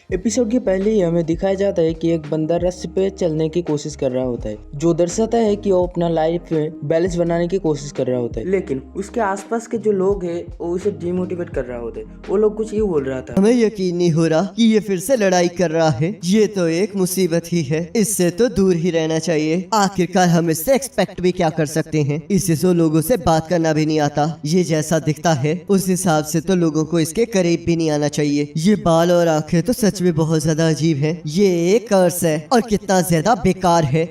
Episode के पहले ही हमें दिखाया जाता है कि एक बंदा रस्सी पे चलने की कोशिश कर रहा होता है, जो दर्शाता है कि वो अपना लाइफ में बैलेंस बनाने की कोशिश कर रहा होता है। लेकिन उसके आसपास के जो लोग हैं वो उसे डिमोटिवेट कर रहा होता है। वो लोग कुछ यूँ बोल रहा था, हमें यकीन नहीं हो रहा कि ये फिर से लड़ाई कर रहा है। ये तो एक मुसीबत ही है, इससे तो दूर ही रहना चाहिए। आखिरकार हम इससे एक्सपेक्ट भी क्या कर सकते हैं। इसे तो लोगों से बात करना भी नहीं आता। ये जैसा दिखता है उस हिसाब से तो लोगों को इसके करीब भी नहीं आना चाहिए। ये बाल और आंखें तो सच में बहुत ज्यादा अजीब है। ये एक कर्स है और कितना ज्यादा बेकार है।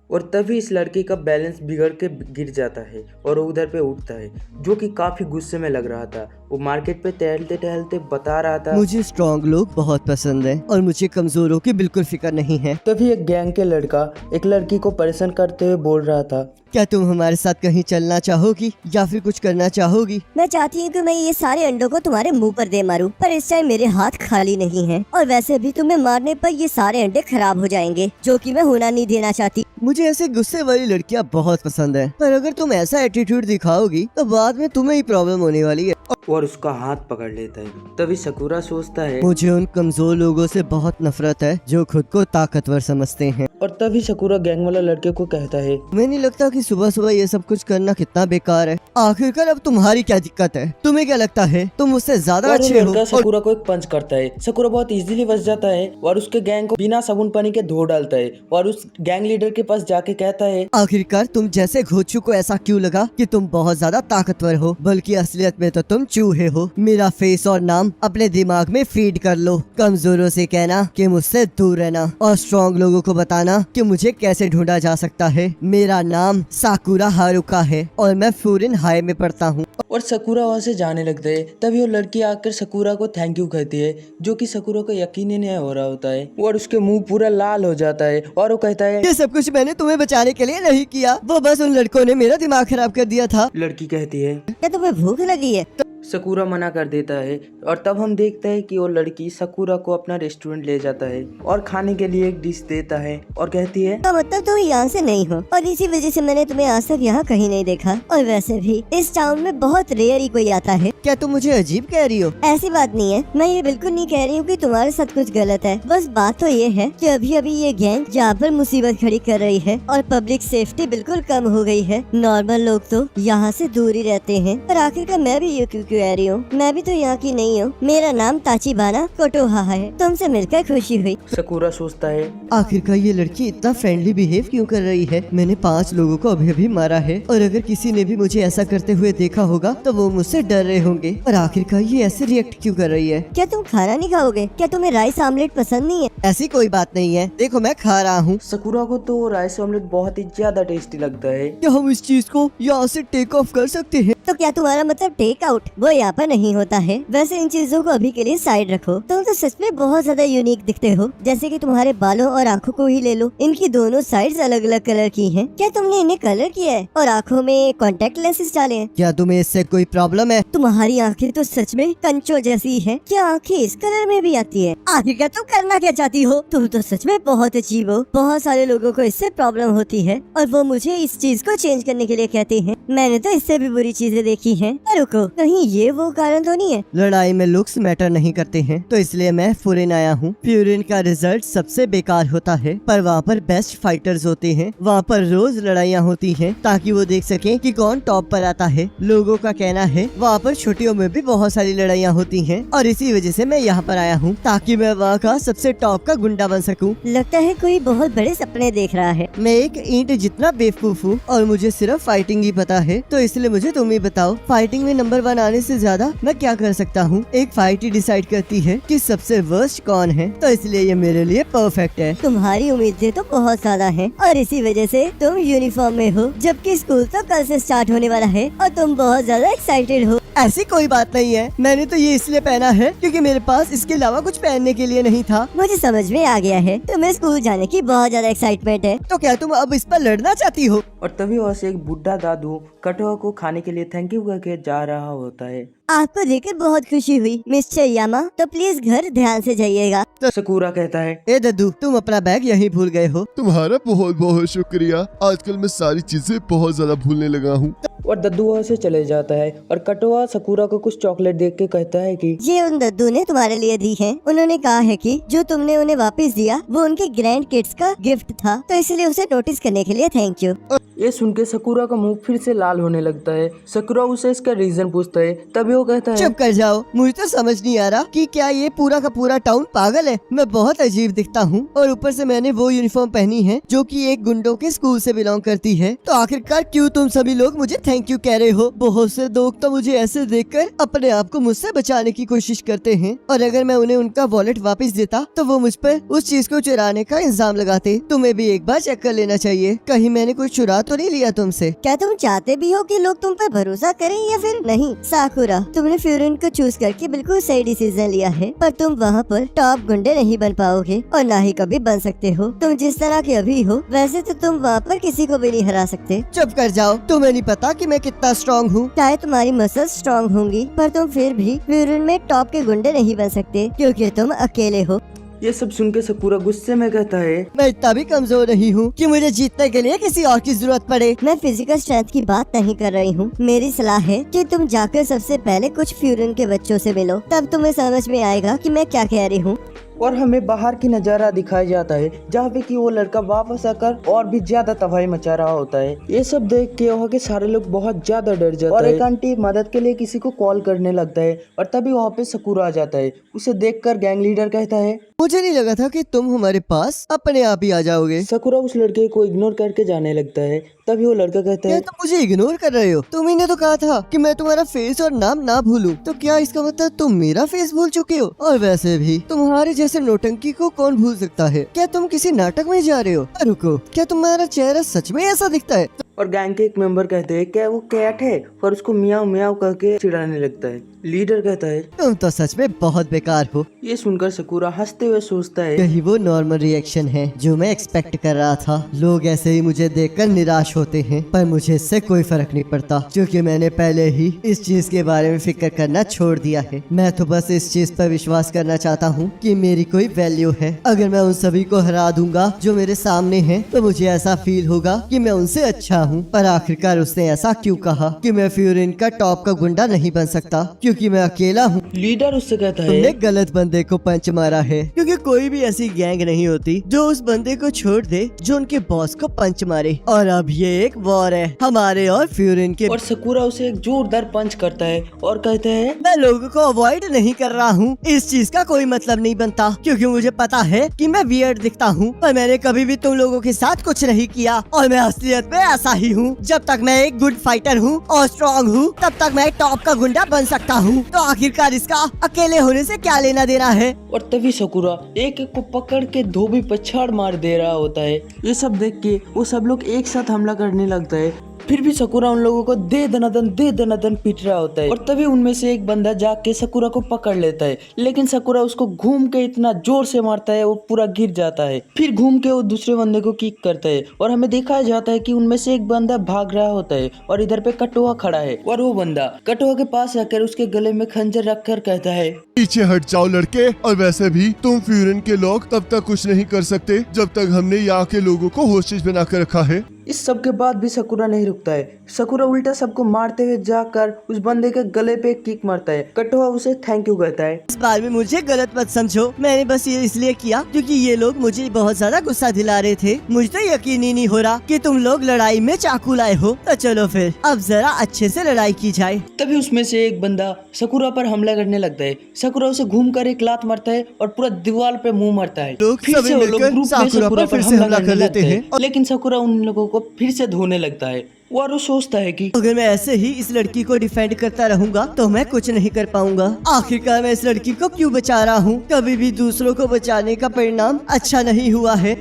और तभी इस लड़के का बैलेंस बिगड़ के गिर जाता है और वो उधर पे उठता है, जो कि काफी गुस्से में लग रहा था। वो मार्केट पे टहलते टहलते बता रहा था, मुझे स्ट्रॉन्ग लोग बहुत पसंद है और मुझे कमजोरों की बिल्कुल फिक्र नहीं है। तभी एक गैंग के लड़का एक लड़की को परेशान करते हुए बोल रहा था, क्या तुम हमारे साथ कहीं चलना चाहोगी या फिर कुछ करना चाहोगी? मैं चाहती हूँ कि मैं ये सारे अंडों को तुम्हारे मुंह पर दे मारूं, पर इस टाइम मेरे हाथ खाली नहीं हैं। और वैसे भी तुम्हें मारने पर ये सारे अंडे खराब हो जाएंगे, जो कि मैं होना नहीं देना चाहती। मुझे ऐसे गुस्से वाली लड़कियां बहुत पसंद है, पर अगर तुम ऐसा एटीट्यूड दिखाओगी तो बाद में तुम्हें ही प्रॉब्लम होने वाली है। और उसका हाथ पकड़ लेता है। तभी सकूरा सोचता है, मुझे उन कमजोर लोगों से बहुत नफरत है जो खुद को ताकतवर समझते हैं। और तभी सकूरा गैंग वाला लड़के को कहता है, मुझे नहीं लगता कि सुबह सुबह ये सब कुछ करना कितना बेकार है। आखिरकार अब तुम्हारी क्या दिक्कत है? तुम्हें क्या लगता है तुम मुझसे ज्यादा और अच्छे हो? लड़का सकूरा को एक पंच करता है। सकूरा बहुत इजीली बच जाता है और उसके गैंग को बिना साबुन पानी के धो डालता है और उस गैंग लीडर के पास जाके कहता है, आखिरकार तुम जैसे घोचू को ऐसा क्यों लगा कि तुम बहुत ज्यादा ताकतवर हो, बल्कि असलियत में तो तुम चूहे हो। मेरा फेस और नाम अपने दिमाग में फीड कर लो। कमजोरों से कहना कि मुझसे दूर रहना और स्ट्रॉन्ग लोगों को बताना कि मुझे कैसे ढूंढा जा सकता है। मेरा नाम साकुरा हारुका है और मैं फूरिन हाई में पढ़ता हूँ। और सकूरा वहाँ से जाने लगता है। तभी वो लड़की आकर सकूरा को थैंक यू कहती है, जो कि सकूरा को यकीन ही नहीं हो रहा होता है और उसके मुंह पूरा लाल हो जाता है और वो कहता है, ये सब कुछ मैंने तुम्हें बचाने के लिए नहीं किया, वो बस उन लड़कों ने मेरा दिमाग खराब कर दिया था। लड़की कहती है, क्या तुम्हें भूख लगी है? सकूरा मना कर देता है। और तब हम देखते हैं कि वो लड़की सकूरा को अपना रेस्टोरेंट ले जाता है और खाने के लिए एक डिश देता है और कहती है, तो मतलब तुम यहाँ से नहीं हो और इसी वजह से मैंने तुम्हें आज तक यहाँ कहीं नहीं देखा। और वैसे भी इस टाउन में बहुत रेयर ही कोई आता है। क्या तुम मुझे अजीब कह रही हो? ऐसी बात नहीं है, मैं ये बिल्कुल नहीं कह रही हूँ कि तुम्हारे साथ कुछ गलत है। बस बात तो ये है कि अभी अभी ये गैंग यहाँ पर मुसीबत खड़ी कर रही है और पब्लिक सेफ्टी बिल्कुल कम हो गई है। नॉर्मल लोग तो यहाँ से दूर ही रहते हैं। पर आखिरकार मैं भी ये क्यों कह रही हूँ? मैं भी तो यहाँ की नहीं हूँ। मेरा नाम ताचिबाना कोटोहा है। तुमसे मिलकर खुशी हुई। सकूरा सोचता है, आखिरकार ये लड़की इतना फ्रेंडली बिहेव क्यों कर रही है? मैंने 5 लोगों को अभी अभी मारा है और अगर किसी ने भी मुझे ऐसा करते हुए देखा होगा तो वो मुझसे डर रहे होंगे। पर आखिरकार ये ऐसे रिएक्ट क्यों कर रही है? क्या तुम खाना नहीं खाओगे? क्या तुम्हें राइस आमलेट पसंद नहीं है? ऐसी कोई बात नहीं है, देखो मैं खा रहा हूँ। सकूरा को तो राइस ऑमलेट बहुत ही ज्यादा टेस्टी लगता है। क्या हम इस चीज को यहाँ से टेक ऑफ कर सकते हैं? तो क्या तुम्हारा मतलब टेक आउट? वो यहाँ पर नहीं होता है। वैसे इन चीजों को अभी के लिए साइड रखो। तुम तो सच में बहुत ज्यादा यूनिक दिखते हो। जैसे कि तुम्हारे बालों और आंखों को ही ले लो, इनकी दोनों साइड्स अलग अलग कलर की हैं। क्या तुमने इन्हें कलर किया है और आंखों में कॉन्टेक्ट लेंसेज डाले हैं? क्या तुम्हें इससे कोई प्रॉब्लम है? तुम्हारी आंखें तो सच में कंचों जैसी है। क्या आंखें इस कलर में भी आती है? आखिरकार तुम करना क्या चाहती हो? तुम तो सच में बहुत अजीब हो। बहुत सारे लोगों को इससे प्रॉब्लम होती है और वो मुझे इस चीज को चेंज करने के लिए कहते हैं। मैंने तो इससे भी बुरी चीजें देखी हैं। रुको, कहीं ये वो कारण तो नहीं है? लड़ाई में लुक्स मैटर नहीं करते हैं, तो इसलिए मैं फूरिन आया हूँ। फ्यूरिन का रिजल्ट सबसे बेकार होता है, पर वहाँ पर बेस्ट फाइटर्स होते हैं। वहाँ पर रोज लड़ाइयाँ होती हैं ताकि वो देख सकें कि कौन टॉप पर आता है। लोगों का कहना है वहाँ पर छुट्टियों में भी बहुत सारी लड़ाइयाँ होती हैं और इसी वजह से मैं यहाँ पर आया हूँ ताकि मैं वहाँ का सबसे टॉप का गुंडा बन सकूँ। लगता है कोई बहुत बड़े सपने देख रहा है। मैं एक ईंट जितना बेवकूफ हूँ और मुझे सिर्फ फाइटिंग ही पता है, तो इसलिए मुझे तुम ही बताओ, फाइटिंग में नंबर 1 आने से ज्यादा मैं क्या कर सकता हूँ? एक फाइट ही डिसाइड करती है कि सबसे वर्स्ट कौन है, तो इसलिए ये मेरे लिए परफेक्ट है। तुम्हारी उम्मीदें तो बहुत ज्यादा हैं और इसी वजह से तुम यूनिफॉर्म में हो, जबकि स्कूल तो कल से स्टार्ट होने वाला है और तुम बहुत ज्यादा एक्साइटेड हो। ऐसी कोई बात नहीं है, मैंने तो ये इसलिए पहना है क्योंकि मेरे पास इसके अलावा कुछ पहनने के लिए नहीं था। मुझे समझ में आ गया है, तुम्हें स्कूल जाने की बहुत ज्यादा एक्साइटमेंट है। तो क्या तुम अब इस पर लड़ना चाहती हो? और तभी वहाँ से एक बुढ़ा दादू कटुआ को खाने के लिए थैंक यू करके जा रहा होता है। आपको देखकर बहुत खुशी हुई मिस्टर यामा, तो प्लीज घर ध्यान से जाइएगा। सकूरा कहता है, ए दद्दू, तुम अपना बैग यहीं भूल गए हो। तुम्हारा बहुत बहुत शुक्रिया। आजकल मैं सारी चीजें बहुत ज्यादा भूलने लगा हूँ। और दद्दू वहाँ से चले जाता है और कटुआ सकूरा को कुछ चॉकलेट देख के कहता है कि ये उन दद्दू ने तुम्हारे लिए दी है। उन्होंने कहा है कि जो तुमने उन्हें वापस दिया वो उनके ग्रैंड किड्स का गिफ्ट था, तो इसलिए उसे नोटिस करने के लिए थैंक यू। ये सुन के सकूरा का मुंह फिर से लाल होने लगता है। सकूरा उसे इसका रीजन पूछता है, तभी वो कहता है, चुप कर जाओ, मुझे तो समझ नहीं आ रहा कि क्या ये पूरा का पूरा टाउन पागल है। मैं बहुत अजीब दिखता हूँ और ऊपर से मैंने वो यूनिफॉर्म पहनी है जो कि एक गुंडों के स्कूल से बिलोंग करती है। तो आखिरकार क्यों तुम सभी लोग मुझे थैंक यू कह रहे हो? बहुत से लोग तो मुझे ऐसे देखकर अपने आप को मुझसे बचाने की कोशिश करते हैं, और अगर मैं उन्हें उनका वॉलेट वापस देता तो वो मुझ पर उस चीज को चुराने का इल्जाम लगाते। तुम्हें भी एक बार चेक कर लेना चाहिए, कहीं मैंने कुछ चुरा तो नहीं लिया तुमसे। क्या तुम चाहते भी हो कि लोग तुम पर भरोसा करें या फिर नहीं? साकुरा, तुमने फ्यूरिन को चूज करके बिल्कुल सही डिसीजन लिया है, पर तुम वहाँ पर टॉप गुंडे नहीं बन पाओगे और ना ही कभी बन सकते हो। तुम जिस तरह के अभी हो वैसे तो तुम वहाँ पर किसी को भी नहीं हरा सकते। चुप कर जाओ, तुम्हें नहीं पता कि मैं कितना स्ट्रॉन्ग हूँ। चाहे तुम्हारी मसल स्ट्रॉन्ग होंगी, पर तुम फिर भी फ्यूरिन में टॉप के गुंडे नहीं बन सकते क्योंकि तुम अकेले हो। ये सब सुन के सकूरा गुस्से में कहता है, मैं इतना भी कमजोर नहीं हूँ कि मुझे जीतने के लिए किसी और की जरूरत पड़े। मैं फिजिकल स्ट्रेंथ की बात नहीं कर रही हूँ। मेरी सलाह है कि तुम जाकर सबसे पहले कुछ फ्यूरिन के बच्चों से मिलो, तब तुम्हें समझ में आएगा कि मैं क्या कह रही हूँ। और हमें बाहर की नजारा दिखाया जाता है जहाँ पे कि वो लड़का वापस आकर और भी ज्यादा तबाही मचा रहा होता है। ये सब देख के वहाँ के सारे लोग बहुत ज्यादा डर जाते हैं और एक आंटी मदद के लिए किसी को कॉल करने लगता है और तभी वहाँ पे सकूरा आ जाता है। उसे देखकर गैंग लीडर कहता है, मुझे नहीं लगा था कि तुम हमारे पास अपने आप ही आ जाओगे। सकूरा उस लड़के को इग्नोर करके जाने लगता है। तभी वो लड़का कहता क्या है, तुम मुझे इग्नोर कर रहे हो? तुम ने तो कहा था कि मैं तुम्हारा फेस और नाम ना भूलूं, तो क्या इसका मतलब तुम मेरा फेस भूल चुके हो? और वैसे भी तुम्हारे जैसे नौटंकी को कौन भूल सकता है? क्या तुम किसी नाटक में जा रहे हो? रुको, क्या तुम्हारा चेहरा सच में ऐसा दिखता है? और गैंग के एक मेंबर कहते हैं, क्या वो कैट है? और उसको मियाव मियाव करके चिढ़ाने लगता है। लीडर कहता है, तुम तो सच में बहुत बेकार हो। ये सुनकर सकूरा हंसते हुए सोचता है, यही वो नॉर्मल रिएक्शन है जो मैं एक्सपेक्ट कर रहा था। लोग ऐसे ही मुझे देखकर निराश होते हैं, पर मुझे इससे कोई फर्क नहीं पड़ता क्योंकि मैंने पहले ही इस चीज के बारे में फिक्र करना छोड़ दिया है। मैं तो बस इस चीज पर विश्वास करना चाहता हूँ कि मेरी कोई वैल्यू है। अगर मैं उन सभी को हरा दूंगा जो मेरे सामने हैं, तो मुझे ऐसा फील होगा कि मैं उनसे अच्छा हूँ। पर आखिरकार उसने ऐसा क्यों कहा कि मैं फ्यूरिन का टॉप का गुंडा नहीं बन सकता क्योंकि मैं अकेला हूँ? लीडर उससे कहता तुमने है, गलत बंदे को पंच मारा है क्योंकि कोई भी ऐसी गैंग नहीं होती जो उस बंदे को छोड़ दे जो उनके बॉस को पंच मारे। और अब ये एक वॉर है हमारे और फ्यूरिन के। और सकूरा उसे एक जोरदार पंच करता है और कहता है, मैं लोगों को अवॉइड नहीं कर रहा हूँ, इस चीज का कोई मतलब नहीं बनता क्योंकि मुझे पता है कि मैं वियर्ड दिखता हूँ, पर मैंने कभी भी तुम लोगों के साथ कुछ नहीं किया और मैं असलियत में ऐसा ही हूँ। जब तक मैं एक गुड फाइटर हूँ और स्ट्रॉन्ग हूँ, तब तक मैं टॉप का गुंडा बन सकता हूँ। तो आखिरकार इसका अकेले होने से क्या लेना देना है? और तभी सकूरा एक एक को पकड़ के धोबी पे छाड़ मार दे रहा होता है। ये सब देख के वो सब लोग एक साथ हमला करने लगता है। फिर भी सकूरा उन लोगों को दे दनादन पीट रहा होता है। और तभी उनमें से एक बंदा जाके सकूरा को पकड़ लेता है, लेकिन सकूरा उसको घूम के इतना जोर से मारता है वो पूरा गिर जाता है। फिर घूम के वो दूसरे बंदे को किक करता है और हमें दिखाया जाता है कि उनमें से एक बंदा भाग रहा होता है और इधर पे कटुआ खड़ा है। और वो बंदा कटुआ के पास आकर उसके गले में खंजर रखकर कहता है, पीछे हट जाओ लड़के। और वैसे भी तुम फ्यूरिन के लोग तब तक कुछ नहीं कर सकते जब तक हमने यहाँ के लोगों को होस्टेज बना कर रखा है। इस सब के बाद भी सकूरा नहीं रुकता है। सकूरा उल्टा सबको मारते हुए जाकर उस बंदे के गले पे किक मारता है। कटुआ उसे थैंक यू कहता है। इस बार में मुझे गलत मत समझो, मैंने बस ये इसलिए किया क्योंकि ये लोग मुझे बहुत ज्यादा गुस्सा दिला रहे थे। मुझे तो यकीन ही नहीं हो रहा कि तुम लोग लड़ाई में चाकू लाए हो। तो चलो फिर अब जरा अच्छे से लड़ाई की जाए। तभी उसमें से एक बंदा सकूरा पर हमला करने लगता है। सकूरा उसे घूमकर एक लात मारता है और पूरा दीवार पे मुंह मारता है। लोग फिर सभी से वो लोग मिलकर ग्रुप में साकुरा पर फिर से हमला कर लेते हैं। लेकिन सकूरा उन लोगों को फिर से धोने लगता है और वो सोचता है कि अगर मैं ऐसे ही इस लड़की को डिफेंड करता रहूंगा तो मैं कुछ नहीं कर पाऊंगा। आखिरकार मैं इस लड़की को क्यों बचा रहा हूँ? कभी भी दूसरों को बचाने का परिणाम अच्छा नहीं हुआ है।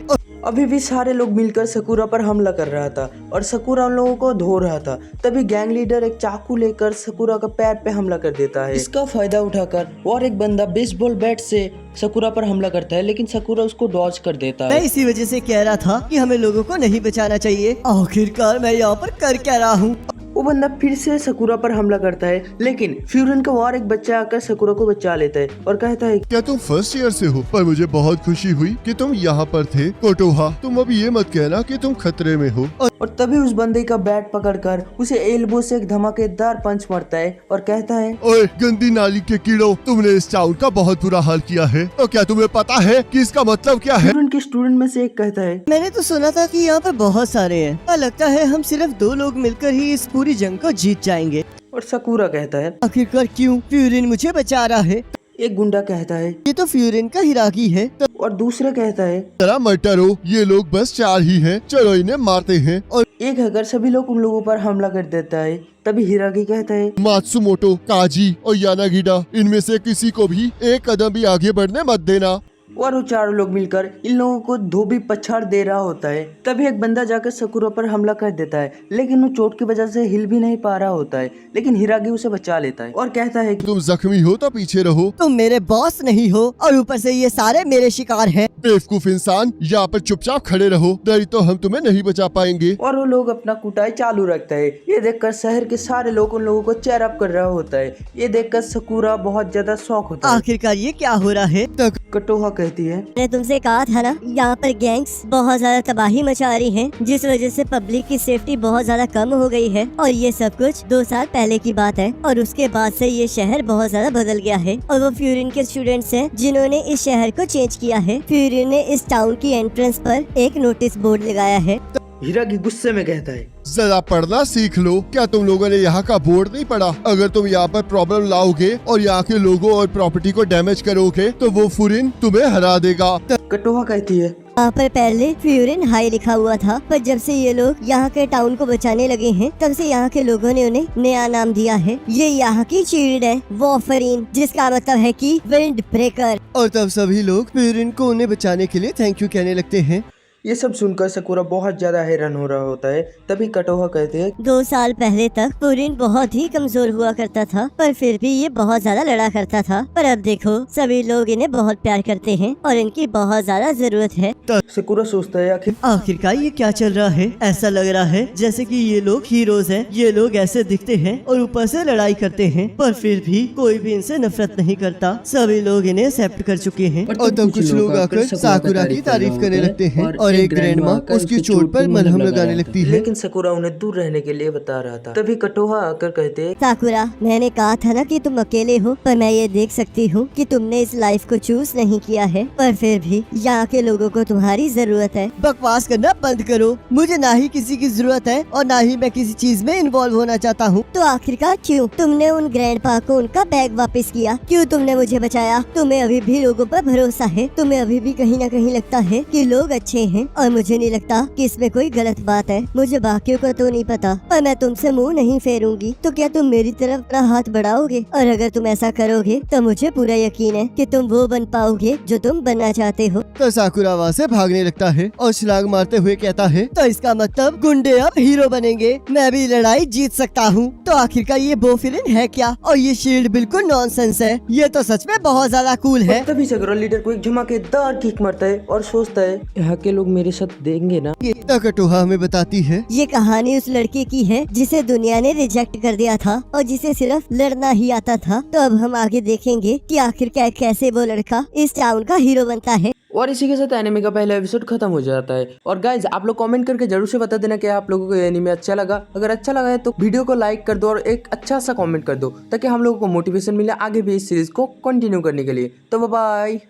अभी भी सारे लोग मिलकर सकूरा पर हमला कर रहा था और सकूरा उन लोगों को धो रहा था। तभी गैंग लीडर एक चाकू लेकर सकूरा का पैर पे हमला कर देता है। इसका फायदा उठाकर और एक बंदा बेसबॉल बैट से सकूरा पर हमला करता है, लेकिन सकूरा उसको डॉज कर देता मैं है। इसी वजह से कह रहा था कि हमें लोगों को नहीं बचाना चाहिए। आखिरकार मैं यहाँ पर कर क्या रहा हूँ? वो बंदा फिर से सकुरा पर हमला करता है, लेकिन फ्यूरन का और एक बच्चा आकर सकुरा को बचा लेता है और कहता है क्या तुम फर्स्ट ईयर से हो? पर मुझे बहुत खुशी हुई कि तुम यहाँ पर थे। कोटोहा, तुम अब ये मत कहना कि तुम खतरे में हो। और तभी उस बंदे का बैट पकड़कर उसे एल्बो से एक धमाकेदार पंच मारता है और कहता है ओए गंदी नाली के कीड़ो, तुमने इस टाउन का बहुत बुरा हाल किया है। तो क्या तुम्हें पता है कि इसका मतलब क्या है? फ्यूरन के स्टूडेंट में से एक कहता है मैंने तो सुना था कि यहाँ पर बहुत सारे हैं और लगता है हम सिर्फ 2 लोग मिलकर ही इस पूरी जंग को जीत जाएंगे। और सकुरा कहता है आखिरकार क्यों? फ्यूरिन मुझे बचा रहा है। एक गुंडा कहता है ये तो फ्यूरिन का हिरागी है। और दूसरा कहता है जरा मत डरो, ये लोग बस 4 ही हैं, चलो इन्हें मारते हैं। और एक हैकर सभी लोग उन लोगों पर हमला कर देता है। तभी हिरागी कहता है मात्सुमोटो, काजी और यानागिडा, इनमें से किसी को भी एक कदम भी आगे बढ़ने मत देना। और वो चारों लोग मिलकर इन लोगों को धोबी पछाड़ दे रहा होता है। तभी एक बंदा जाकर सकुरा पर हमला कर देता है, लेकिन वो चोट की वजह से हिल भी नहीं पा रहा होता है। लेकिन हिरागी उसे बचा लेता है और कहता है कि तुम जख्मी हो तो पीछे रहो। तुम मेरे बॉस नहीं हो और ऊपर से ये सारे मेरे शिकार हैं। बेवकूफ इंसान, यहाँ पर चुपचाप खड़े रहो, नहीं तो हम तुम्हें नहीं बचा पाएंगे। और वो लोग अपना कुटाई चालू रखता है। ये देखकर शहर के सारे लोग उन लोगों को चेयर अप कर रहा होता है। ये देखकर सकुरा बहुत ज्यादा शौक होता है। आखिरकार ये क्या हो रहा है? कटोहा कहती है मैंने तुमसे कहा था ना, यहाँ पर गैंग्स बहुत ज्यादा तबाही मचा रही हैं, जिस वजह से पब्लिक की सेफ्टी बहुत ज्यादा कम हो गई है। और ये सब कुछ 2 साल पहले की बात है और उसके बाद से ये शहर बहुत ज्यादा बदल गया है। और वो फ्यूरिन के स्टूडेंट्स हैं जिन्होंने इस शहर को चेंज किया है। फ्यूरिन ने इस टाउन की एंट्रेंस पर एक नोटिस बोर्ड लगाया है। हिरागी गुस्से में कहता है जरा पढ़ना सीख लो। क्या तुम लोगों ने यहाँ का बोर्ड नहीं पढ़ा? अगर तुम यहाँ पर प्रॉब्लम लाओगे और यहाँ के लोगों और प्रॉपर्टी को डैमेज करोगे तो वो फुरिन तुम्हें हरा देगा। कटोहा कहती है यहाँ पर पहले फ्यूरिन हाई लिखा हुआ था, पर जब से ये लोग यहाँ के टाउन को बचाने लगे हैं, तब से यहाँ के लोगों ने उन्हें नया नाम दिया है। ये यहाँ की शील्ड है, वॉफरीन, जिसका मतलब है कि विंड ब्रेकर। और तब सभी लोग फ्यूरिन को उन्हें बचाने के लिए थैंक यू कहने लगते हैं। ये सब सुनकर सकुरा बहुत ज्यादा हैरान हो रहा होता है। तभी कटोहा कहते हैं 2 साल पहले तक फ्यूरिन बहुत ही कमजोर हुआ करता था, पर फिर भी ये बहुत ज्यादा लड़ा करता था। पर अब देखो, सभी लोग इन्हें बहुत प्यार करते हैं और इनकी बहुत ज्यादा जरूरत है। सकुरा सोचता है आखिरकार ये क्या चल रहा है? ऐसा लग रहा है जैसे कि ये लोग हीरोज हैं। ये लोग ऐसे दिखते हैं और ऊपर से लड़ाई करते हैं, पर फिर भी कोई भी इनसे नफरत नहीं करता। सभी लोग इन्हें एक्सेप्ट कर चुके हैं। और तब कुछ लोग आकर साकुरा की तारीफ करने लगते हैं और एक ग्रैंड माँ उसकी चोट पर मलहम लगाने लगती है। लेकिन सकुरा उन्हें दूर रहने के लिए बता रहा था। तभी कटोहा आकर कहते हैं साकुरा, मैंने कहा था ना कि तुम अकेले हो, पर मैं ये देख सकती हूँ कि तुमने इस लाइफ को चूज नहीं किया है, पर फिर भी यहाँ के लोगों को तुम्हारी जरूरत है। बकवास करना बंद करो। मुझे ना ही किसी की जरूरत है और ना ही मैं किसी चीज में इन्वॉल्व होना चाहता हूँ। तो आखिरकार क्यों तुमने उन ग्रैंडपा को उनका बैग वापस किया? क्यों तुमने मुझे बचाया? तुम्हें अभी भी लोगों पर भरोसा है? तुम्हें अभी भी कहीं न कहीं लगता है कि लोग अच्छे हैं? और मुझे नहीं लगता कि इसमें कोई गलत बात है। मुझे बाकियों का तो नहीं पता, पर मैं तुमसे मुंह नहीं फेरूंगी। तो क्या तुम मेरी तरफ अपना हाथ बढ़ाओगे? और अगर तुम ऐसा करोगे तो मुझे पूरा यकीन है कि तुम वो बन पाओगे जो तुम बनना चाहते हो। तो साकुरा वहाँ से भागने लगता है और छलांग मारते हुए कहता है, तो इसका मतलब गुंडे अब हीरो बनेंगे। मैं भी लड़ाई जीत सकता हूँ। तो आखिरकार ये बोफिरिन है क्या? और ये शील्ड बिल्कुल नॉनसेंस है। ये तो सच में बहुत ज्यादा कूल है। तभी सकुरा लीडर को एक धमाकेदार किक मारता है और सोचता है यहाँ के लोग मेरे साथ देंगे ना। ये कटोहा हमें बताती है ये कहानी उस लड़के की है जिसे दुनिया ने रिजेक्ट कर दिया था और जिसे सिर्फ लड़ना ही आता था। तो अब हम आगे देखेंगे कि आखिरकार कैसे वो लड़का इस टाउन का हीरो बनता है। और इसी के साथ एनिमे का पहला एपिसोड खत्म हो जाता है। और गाइज, आप लोग कमेंट करके जरूर से बता देना कि आप लोगों को ये एनिमे अच्छा लगा। अगर अच्छा लगा है तो वीडियो को लाइक कर दो और एक अच्छा सा कमेंट कर दो, ताकि हम लोगों को मोटिवेशन मिले आगे भी इस सीरीज को कंटिन्यू करने के लिए। तो बाय।